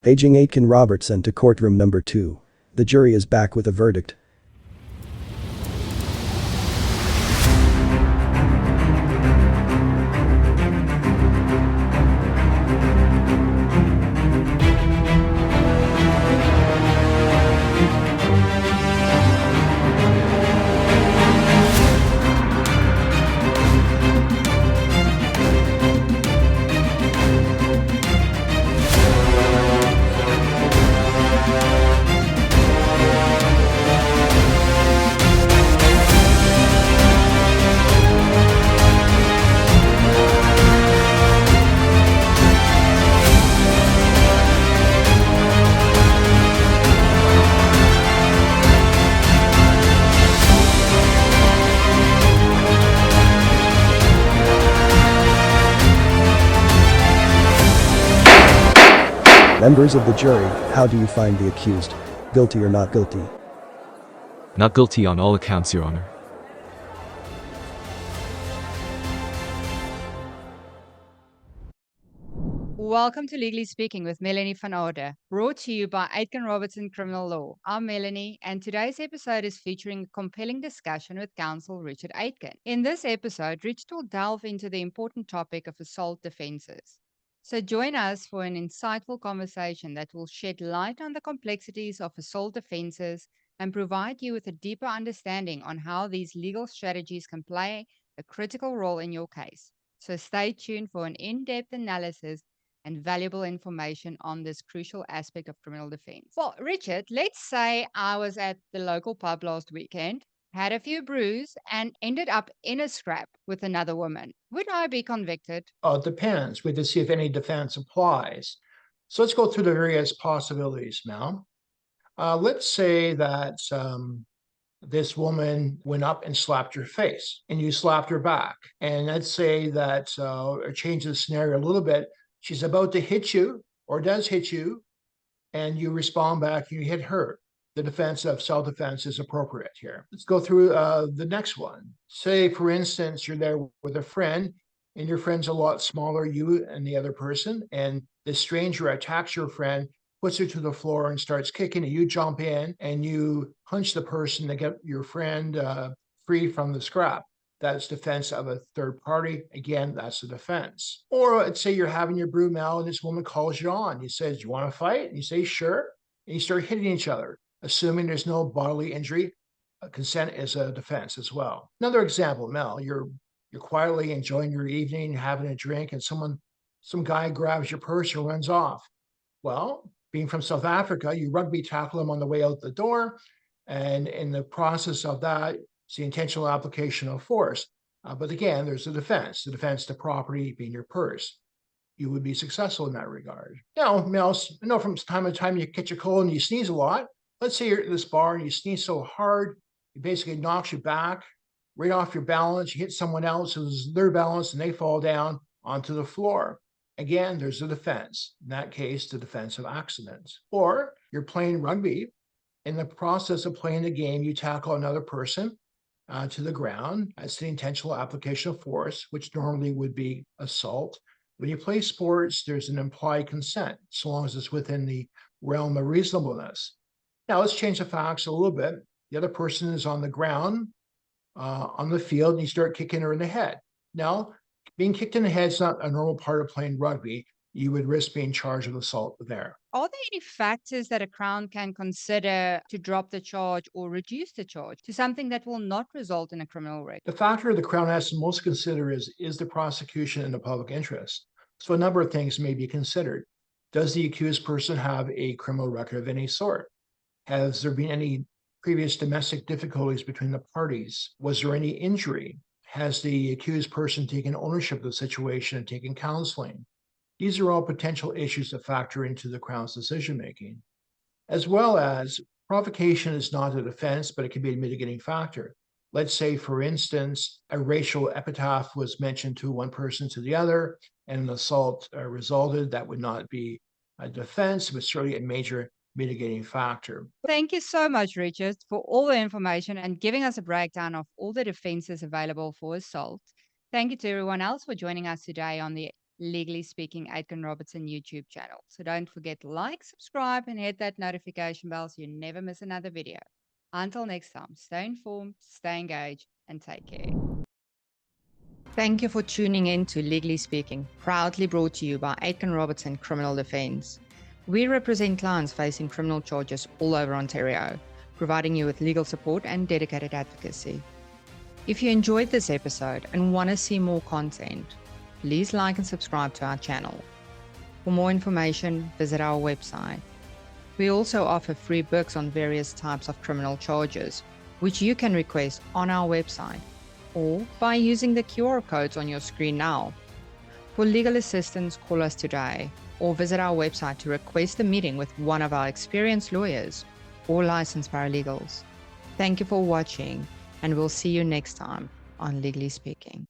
Paging Aitken Robertson to courtroom number 2. The jury is back with a verdict. Members of the jury, how do you find the accused? Guilty or not guilty? Not guilty on all accounts, Your Honor. Welcome to Legally Speaking with Melanie van Orde, brought to you by Aitken Robertson Criminal Law. I'm Melanie, and today's episode is featuring a compelling discussion with counsel Richard Aitken. In this episode, Richard will delve into the important topic of assault defenses. So join us for an insightful conversation that will shed light on the complexities of assault defenses and provide you with a deeper understanding on how these legal strategies can play a critical role in your case. So stay tuned for an in-depth analysis and valuable information on this crucial aspect of criminal defense. Well, Richard, let's say I was at the local pub last weekend, had a few brews, and ended up in a scrap with another woman. Would I be convicted? It depends. We have to see if any defense applies. So let's go through the various possibilities now. Let's say that this woman went up and slapped your face and you slapped her back. And let's say that, or change the scenario a little bit, she's about to hit you or does hit you, and you respond back and you hit her. The defense of self-defense is appropriate here. Let's go through the next one. Say, for instance, you're there with a friend and your friend's a lot smaller, you and the other person, and this stranger attacks your friend, puts her to the floor and starts kicking, and you jump in and you punch the person to get your friend free from the scrap. That's defense of a third party. Again, that's a defense. Or let's say you're having your brew now and this woman calls you on. He says, "Do you want to fight?" And you say, "Sure." And you start hitting each other, assuming there's no bodily injury. Consent is a defense as well. Another example, Mel, you're quietly enjoying your evening, having a drink, and some guy grabs your purse and runs off. Well, being from South Africa, you rugby tackle him on the way out the door. And in the process of that, it's the intentional application of force. But again, there's the defense to property being your purse. You would be successful in that regard. Now, Mel, I know from time to time you catch a cold and you sneeze a lot. Let's say you're at this bar and you sneeze so hard, it basically knocks you back, right off your balance. You hit someone else who's their balance and they fall down onto the floor. Again, there's a defense. In that case, the defense of accidents. Or you're playing rugby. In the process of playing the game, you tackle another person to the ground. That's the intentional application of force, which normally would be assault. When you play sports, there's an implied consent, so long as it's within the realm of reasonableness. Now, let's change the facts a little bit. The other person is on the ground, on the field, and you start kicking her in the head. Now, being kicked in the head is not a normal part of playing rugby. You would risk being charged with assault there. Are there any factors that a Crown can consider to drop the charge or reduce the charge to something that will not result in a criminal record? The factor the Crown has to most consider is the prosecution in the public interest? So a number of things may be considered. Does the accused person have a criminal record of any sort? Has there been any previous domestic difficulties between the parties? Was there any injury? Has the accused person taken ownership of the situation and taken counseling? These are all potential issues that factor into the Crown's decision-making. As well as provocation is not a defense, but it can be a mitigating factor. Let's say, for instance, a racial epithet was mentioned to one person to the other, and an assault resulted. That would not be a defense, but certainly a major mitigating factor. Thank you so much, Richard, for all the information and giving us a breakdown of all the defenses available for assault. Thank you to everyone else for joining us today on the Legally Speaking Aitken Robertson YouTube channel. So don't forget to like, subscribe, and hit that notification bell so you never miss another video. Until next time, stay informed, stay engaged, and take care. Thank you for tuning in to Legally Speaking, proudly brought to you by Aitken Robertson Criminal Defence. We represent clients facing criminal charges all over Ontario, providing you with legal support and dedicated advocacy. If you enjoyed this episode and want to see more content, please like and subscribe to our channel. For more information, visit our website. We also offer free books on various types of criminal charges, which you can request on our website or by using the QR codes on your screen now. For legal assistance, call us today or visit our website to request a meeting with one of our experienced lawyers or licensed paralegals. Thank you for watching, and we'll see you next time on Legally Speaking.